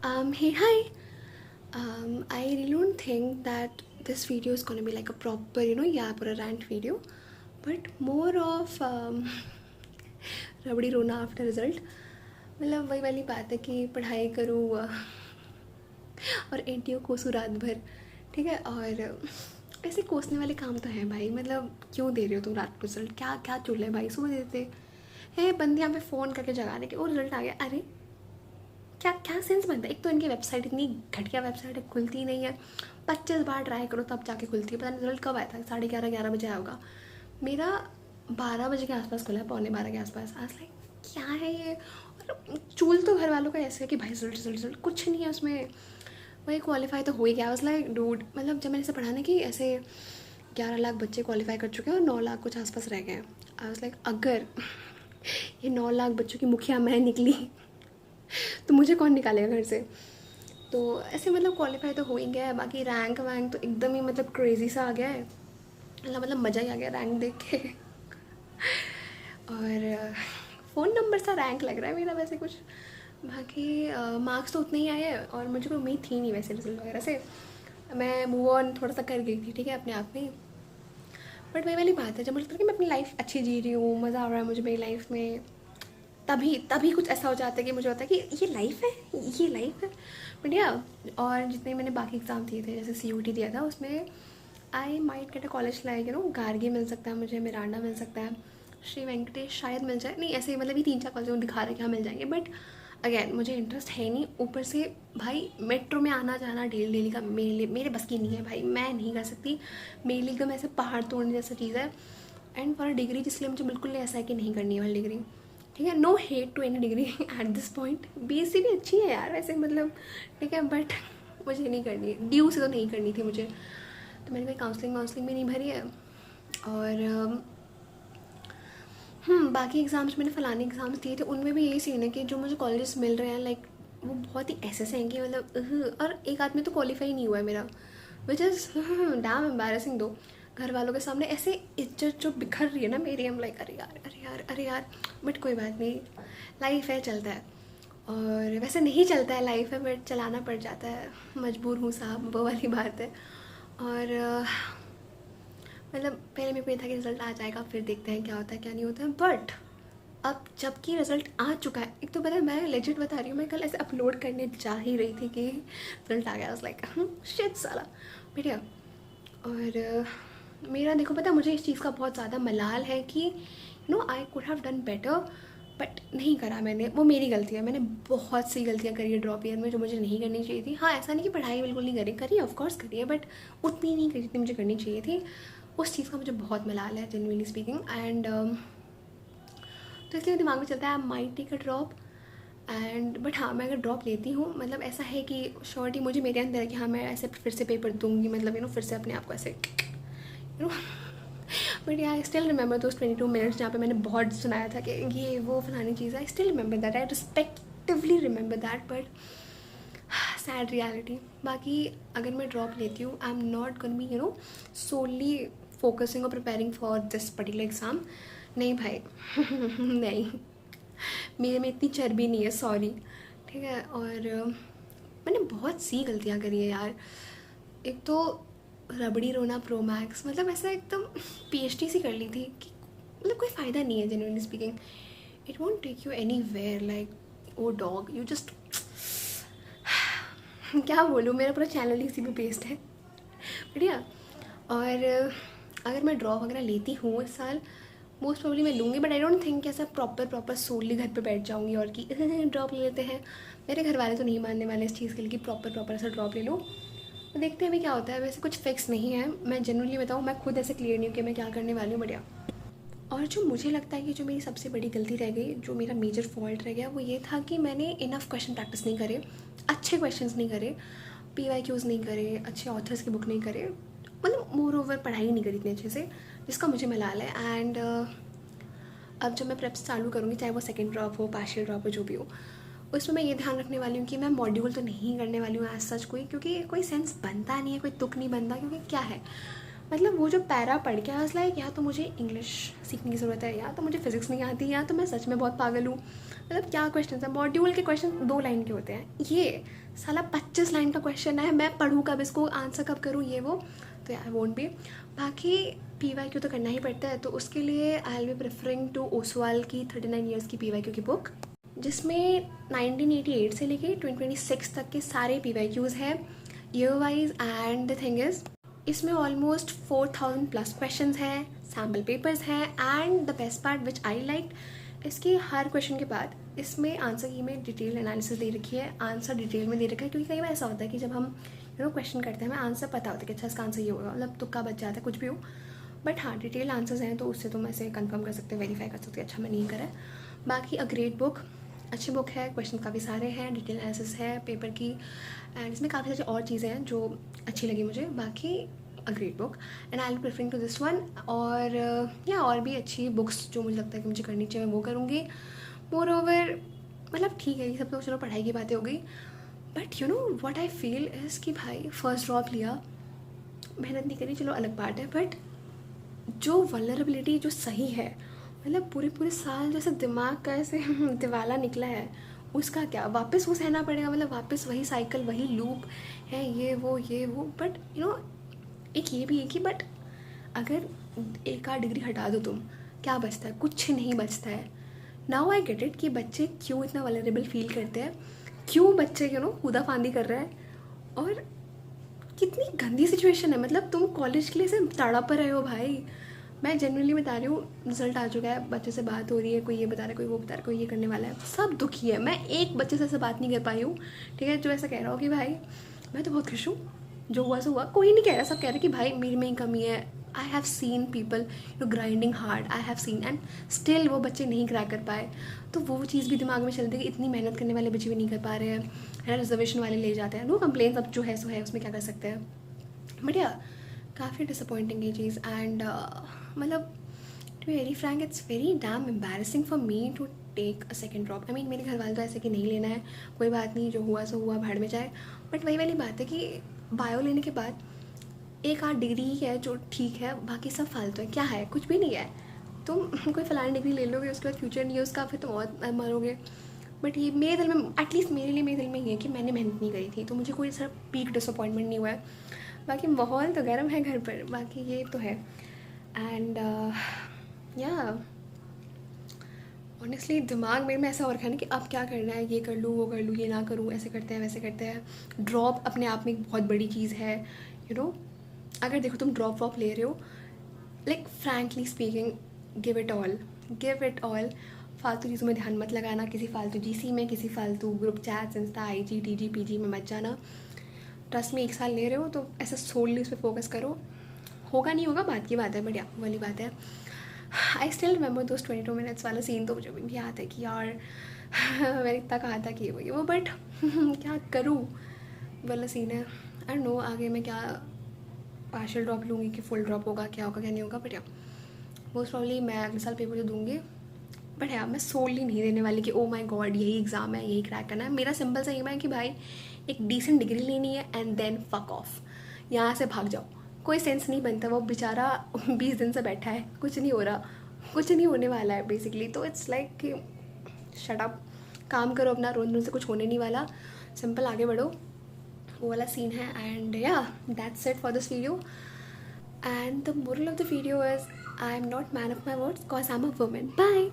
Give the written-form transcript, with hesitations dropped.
Hey, hi. I really don't think that this video is gonna be like a proper, yap or a rant video, but more of रबड़ी रोना after result. मतलब वही वाली बात है कि पढ़ाई करूँ और एंटियों कोसू रात भर. ठीक है. और ऐसे कोसने वाले काम तो हैं भाई. मतलब क्यों दे रहे हो तुम रात को रिजल्ट? क्या क्या चुल है भाई? सुबह देते हैं बंदे यहाँ पे फ़ोन करके जगाने के, वो रिजल्ट आ गया. अरे क्या क्या सेंस बनता है? एक तो इनकी वेबसाइट इतनी घटिया वेबसाइट है, खुलती नहीं है. 25 बार ट्राई करो तब जाके खुलती है. पता नहीं रिजल्ट कब आया था. 11:30 बजे आया होगा. मेरा 12 बजे के आसपास खुला है, 11:45 के आसपास. आज लाइक क्या है ये? और चूल तो घर वालों का ऐसे है कि भाई रिजल्ट रिजल्ट रिजल्ट, कुछ नहीं है उसमें. वही क्वालिफाई तो हो ही गया. वाज लाइक डूड, मतलब जब मैंने इसे पढ़ा ना कि ऐसे 11 लाख बच्चे क्वालिफाई कर चुके हैं और 9 लाख कुछ आसपास रह गए हैं. आई वाज लाइक अगर ये 9 लाख बच्चों की मुखिया मैं निकली तो मुझे कौन निकालेगा घर से? तो ऐसे मतलब क्वालिफाई तो हो ही गया है. बाकी रैंक वैंक तो एकदम ही मतलब क्रेजी सा आ गया है. मतलब मज़ा ही आ गया रैंक देख के. और फ़ोन नंबर सा रैंक लग रहा है मेरा वैसे कुछ. बाकी मार्क्स तो उतने ही आए हैं और मुझे कोई उम्मीद थी नहीं वैसे रिजल्ट वगैरह से. मैं मूव ऑन थोड़ा सा कर गई थी, ठीक है, अपने आप में. बट वही वाली बात है, जब मुझे लगता है कि मैं अपनी लाइफ अच्छी जी रही हूँ, मज़ा आ रहा है मुझे मेरी लाइफ में, तभी तभी कुछ ऐसा हो जाता है कि मुझे होता है कि ये लाइफ है, ये लाइफ है. बट या, और जितने मैंने बाकी एग्ज़ाम दिए थे, जैसे CUT दिया था, उसमें I might get a college like Gargi मिल सकता है मुझे, मिरांडा मिल सकता है, श्री वेंकटेश शायद मिल जाए. नहीं ऐसे मतलब ये 3-4 कॉलेज दिखा रहे कि हाँ मिल जाएंगे. बट अगैन मुझे इंटरेस्ट है नहीं. ऊपर से भाई मेट्रो में आना जाना डेली डेली का मेरे लिए, मेरे बस की नहीं है भाई. मैं नहीं कर सकती. मेरे लिए एकदम ऐसे पहाड़ तोड़ने जैसा चीज़ है. एंड फॉर डिग्री जिसलिए मुझे बिल्कुल ऐसा है कि नहीं करनी है वाली डिग्री. ठीक है, no hate to any degree at this point. BSc भी अच्छी है यार वैसे, मतलब ठीक है, बट मुझे नहीं करनी है. ड्यू से तो नहीं करनी थी मुझे. तो मैंने कोई काउंसलिंग भी नहीं भरी है. और बाकी एग्ज़ाम्स मैंने फलाने एग्ज़ाम्स दिए थे, उनमें भी यही सीन है कि जो मुझे कॉलेजेस मिल रहे हैं लाइक वो बहुत ही ऐसे हैं कि मतलब और एक आदमी तो क्वालिफाई नहीं हुआ है मेरा, विच इज़ डैम एम्बैरेसिंग. दो घर वालों के सामने ऐसे इज्जत जो बिखर रही है ना मेरी, हम लाइक अरे यार अरे यार अरे यार. बट कोई बात नहीं, लाइफ है, चलता है. और वैसे नहीं चलता है लाइफ है, बट चलाना पड़ जाता है. मजबूर हूँ साहब, वो वाली बात है. और मतलब पहले मेरे को ये था कि रिज़ल्ट आ जाएगा, फिर देखते हैं क्या होता है क्या नहीं होता है. बट अब जबकि रिज़ल्ट आ चुका है, एक तो पता है मैं लेजिट बता रही हूँ, मैं कल ऐसे अपलोड करने जा ही रही थी कि रिज़ल्ट आ गया. लाइक शिट साला बढ़िया. और मेरा देखो पता है मुझे इस चीज़ का बहुत ज़्यादा मलाल है कि I could have done better, but नहीं करा मैंने. वो मेरी गलती है. मैंने बहुत सी गलतियाँ करी है ड्रॉप ईयर में जो मुझे नहीं करनी चाहिए थी. हाँ ऐसा नहीं कि पढ़ाई बिल्कुल नहीं करी, करी ऑफकोर्स करी है, बट उतनी नहीं करी जितनी मुझे करनी चाहिए थी. उस चीज़ का मुझे बहुत मलाल है जेन्युइनली स्पीकिंग. एंड तो इसलिए दिमाग में चलता है I might take a drop. And but हाँ मैं अगर ड्रॉप लेती हूँ, मतलब ऐसा है कि श्योरिटी मुझे मेरे अंदर है कि हाँ मैं ऐसे फिर से पेपर दूंगी, मतलब फिर से अपने आप को ऐसे but I still remember those 22 minutes जहाँ पे मैंने बहुत सुनाया था कि ये वो फलानी चीज़ है. I still remember that, I respectively remember that. But sad reality. बाकी अगर मैं ड्रॉप लेती हूँ, I am not gonna be solely focusing और preparing for this particular exam. नहीं भाई नहीं, मेरे में इतनी चर्बी नहीं है, सॉरी. ठीक है. और मैंने बहुत सी गलतियाँ करी है यार. एक तो रबड़ी रोना प्रो मैक्स, मतलब ऐसा एकदम PhD सी कर ली थी कि मतलब कोई फ़ायदा नहीं है genuinely speaking. It won't take you anywhere. Like oh dog you just क्या बोलूँ, मेरा पूरा चैनल इसी पे बेस्ड है. बढ़िया. और अगर मैं ड्रॉप वगैरह लेती हूँ इस साल, मोस्ट प्रॉब्ली मैं लूँगी, बट आई डोंट थिंक ऐसा प्रॉपर सोली घर पे बैठ जाऊँगी और कि ड्रॉप ले लेते हैं. मेरे घर वाले तो नहीं मानने वाले इस चीज़ के लिए कि प्रॉपर ऐसा ड्रॉप ले लो. तो देखते हैं अभी क्या होता है. वैसे कुछ फिक्स नहीं है, मैं जनरली बताऊँ, मैं खुद ऐसे क्लियर नहीं हूँ कि मैं क्या करने वाली हूँ. बढ़िया. और जो मुझे लगता है कि जो मेरी सबसे बड़ी गलती रह गई, जो मेरा मेजर फॉल्ट रह गया, वो ये था कि मैंने इनफ क्वेश्चन प्रैक्टिस नहीं करे, अच्छे क्वेश्चंस नहीं करे, PYQs नहीं करे, अच्छे ऑथर्स की बुक नहीं करे, मतलब मोर ओवर पढ़ाई नहीं करी इतने अच्छे से, जिसका मुझे मलाल है. एंड अब जब मैं प्रेप्स चालू करूँगी, चाहे वो सेकेंड ड्रॉप हो, पार्शियल ड्रॉप हो, जो भी हो, उसमें मैं ये ध्यान रखने वाली हूँ कि मैं मॉड्यूल तो नहीं करने वाली हूँ एज सच कोई, क्योंकि कोई सेंस बनता नहीं है, कोई तुक नहीं बनता. क्योंकि क्या है, मतलब वो जो पैरा पढ़ के आज लाइक या तो मुझे इंग्लिश सीखने की ज़रूरत है, या तो मुझे फिज़िक्स नहीं आती, या तो मैं सच में बहुत पागल हूँ. मतलब क्या क्वेश्चन है, मॉड्यूल के क्वेश्चन 2 लाइन के होते हैं, ये साला 25 लाइन का क्वेश्चन है, मैं पढ़ूँ कब इसको, आंसर कब करूँ, ये वो, तो आई वोंट बी। बाकी PYQ तो करना ही पड़ता है, तो उसके लिए I will be preferring to Oswal की 39 ईयर्स की PYQ की बुक, जिसमें 1988 से लेके 2026 तक के सारे PYQs हैं year wise. And the thing is, इसमें ऑलमोस्ट 4000 प्लस क्वेश्चंस हैं, सैम्पल पेपर्स हैं, and the best part which I like, इसके हर क्वेश्चन के बाद इसमें आंसर की में डिटेल एनालिसिस दे रखी है, आंसर डिटेल में दे रखा है, क्योंकि कई बार ऐसा होता है कि जब हम क्वेश्चन करते हैं हमें आंसर पता होता है कि अच्छा इसका आंसर ये होगा, मतलब तुक्का बच जाता है, कुछ भी हो, बट हाँ डिटेल आंसर्स हैं तो उससे तुम ऐसे कंफर्म कर सकते हो, वेरीफाई कर सकते हो अच्छा मैं नहीं करा है। बाकी अ ग्रेट बुक, अच्छी बुक है, क्वेश्चन काफ़ी सारे हैं, डिटेल एनालिसिस है पेपर की, एंड इसमें काफ़ी सारी और चीज़ें हैं जो अच्छी लगी मुझे। बाकी a great book and I will preferring to this one. और या और भी अच्छी बुक्स जो मुझे लगता है कि मुझे करनी चाहिए मैं वो करूँगी। मोर ओवर मतलब ठीक है, ये सब तो चलो पढ़ाई की बातें हो गई, but you know what I feel is कि भाई फर्स्ट ड्रॉप लिया, मेहनत नहीं करी, चलो अलग बात है, बट जो वल्नरेबिलिटी जो सही है, मतलब पूरे पूरे साल जैसे दिमाग का ऐसे दिवाला निकला है, उसका क्या वापस वो सहना पड़ेगा, मतलब वापस वही साइकिल वही लूप है, ये वो, बट यू नो एक ये भी है कि बट अगर एक आध डिग्री हटा दो तुम, क्या बचता है, कुछ नहीं बचता है। नाउ आई गेट इट कि बच्चे क्यों इतना वल्नरेबल फील करते हैं, क्यों बच्चे कूदा फांदी कर रहे हैं, और कितनी गंदी सिचुएशन है, मतलब तुम कॉलेज के लिए से तड़प रहे हो भाई। मैं जनरली बता रही हूँ, रिजल्ट आ चुका है, बच्चे से बात हो रही है, कोई ये बता रहा है, कोई वो बता रहा है, कोई ये करने वाला है, सब दुखी है। मैं एक बच्चे से ऐसे बात नहीं कर पाई हूँ, ठीक है, जो ऐसा कह रहा हो कि भाई मैं तो बहुत खुश हूँ, जो हुआ सो हुआ। कोई नहीं कह रहा, सब कह रहे कि भाई मेरे में ही कमी है। I have seen people grinding hard, I have seen, and still वो बच्चे नहीं क्रैक कर पाए। तो वो चीज़ भी दिमाग में चलती है कि इतनी मेहनत करने वाले बच्चे भी नहीं कर पा रहे हैं, है ना, रिजर्वेशन वाले ले जाते हैं, नो कंप्लेन, अब जो है सो है, उसमें क्या कर सकते हैं। बट या काफ़ी डिसअपॉइंटिंग ये चीज़, एंड मतलब to be very frank it's very damn embarrassing for me to take a second drop. I mean मेरे घर वाले तो ऐसे कि नहीं लेना है, कोई बात नहीं, जो हुआ सो हुआ, भाड़ में जाए। बट वही वाली बात है कि बायो लेने के बाद एक आध डिग्री ही है जो ठीक है, बाकी सब फालतू है, क्या है, कुछ भी नहीं है। तुम कोई फलानी डिग्री ले लोगे, उसके बाद फ्यूचर नहीं है उसका, फिर तुम और मरोगे। बट ये मेरे दिल में, एटलीस्ट मेरे लिए, मेरे दिल में ये है कि मैंने मेहनत नहीं करी थी, तो मुझे कोई सिर्फ पीक डिसअपॉइंटमेंट नहीं हुआ है। बाकी माहौल तो गर्म है घर पर, बाकी ये तो है। एंड या ऑनेस्टली दिमाग मेरे में ऐसा हो रखा है ना कि अब क्या करना है, ये कर लूँ, वो कर लूँ, ये ना करूँ, ऐसे करते हैं, वैसे करते हैं। ड्रॉप अपने आप में एक बहुत बड़ी चीज़ है, यू नो। अगर देखो तुम ड्रॉप ले रहे हो, like frankly speaking, give it all. फालतू चीज़ों में ध्यान मत लगाना, किसी फालतू GC में, किसी फालतू group chats, Insta, IG, TG, PG में मत जाना। ट्रस्ट में 1 साल ले रहे हो तो ऐसा सोलली उस पर फोकस करो। होगा नहीं होगा बात की बात है, बट या वाली बात है। I still remember those 22 minutes वाला सीन, तो मुझे भी याद है कि यार मैंने इतना कहा था कि वो बट क्या करूँ वाला सीन है। आई नो आगे मैं क्या पार्शियल ड्रॉप लूँगी कि फुल ड्रॉप होगा, क्या होगा क्या नहीं होगा, बट या मोस्ट प्रॉब्ली मैं अगले साल पेपर तो दूँगी। बट यार मैं सोलली नहीं देने वाली कि ओ माय गॉड यही एग्ज़ाम है, यही क्रैक करना है। मेरा सिंपल सा एम है कि भाई एक डिसेंट डिग्री लेनी है एंड देन फक ऑफ, यहाँ से भाग जाओ। कोई सेंस नहीं बनता, वो बेचारा 20 दिन से बैठा है, कुछ नहीं हो रहा, कुछ नहीं होने वाला है बेसिकली। तो इट्स लाइक कि शट अप, काम करो अपना, रोज से कुछ होने नहीं वाला, सिंपल आगे बढ़ो, वो वाला सीन है। And yeah that's it for this video. And the moral of the video is I am not man of my words because I am a women. Bye.